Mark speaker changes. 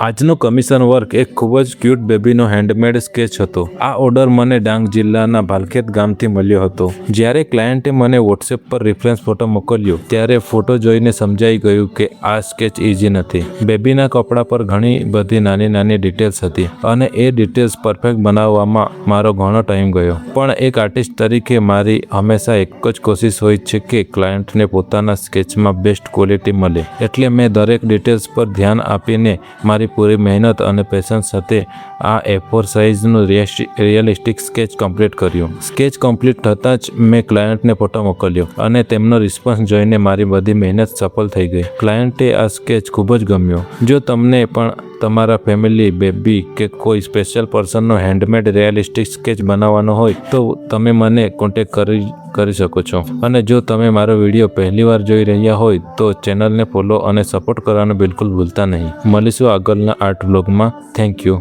Speaker 1: આજનું commission work એક ખૂબ જ ક્યુટ બેબીનો હેન્ડમેડ સ્કેચ હતો। આ ઓર્ડર મને ડાંગ જિલ્લાના ભાલખેત ગામથી મળ્યો હતો। જ્યારે ક્લાયન્ટે મને વોટ્સએપ પર રેફરન્સ ફોટો મોકલ્યો ત્યારે ફોટો જોઈને સમજાઈ ગયું કે આ સ્કેચ ઇઝી નથી। બેબીના કપડા પર ઘણી બધી નાની નાની ડિટેલ્સ હતી અને એ ડિટેલ્સ પરફેક્ટ બનાવવામાં મારો ઘણો ટાઈમ ગયો। પણ એક આર્ટિસ્ટ તરીકે મારી હંમેશા એક જ કોશિશ હોય છે કે ક્લાયન્ટને પોતાના સ્કેચમાં બેસ્ટ ક્વોલિટી મળે, એટલે મેં દરેક ડિટેલ્સ પર ધ્યાન આપીને મારી પૂરી મહેનત અને પેશન્સ સાથે આ A4 સાઇઝનું રિયલિસ્ટિક સ્કેચ કમ્પ્લીટ કર્યું। સ્કેચ કમ્પ્લીટ થતાં જ મેં ક્લાયન્ટને ફોટો મોકલ્યો અને તેમનો રિસ્પોન્સ જોઈને મારી બધી મહેનત સફળ થઈ ગઈ। ક્લાયન્ટે આ સ્કેચ ખૂબ જ ગમ્યો। જો તમને પણ તમારા ફેમિલી, બેબી કે કોઈ સ્પેશિયલ પર્સનનો હેન્ડમેડ રિયલિસ્ટિક સ્કેચ બનાવવાનો હોય તો તમે મને કોન્ટેક્ટ કરી શકો છો। અને જો તમે મારો વિડીયો પહેલીવાર જોઈ રહ્યા હોય તો ચેનલને ફોલો અને સપોર્ટ કરવાનું બિલકુલ ભૂલતા નહીં। મળીશું આગળના આર્ટ વ્લોગમાં। Thank you.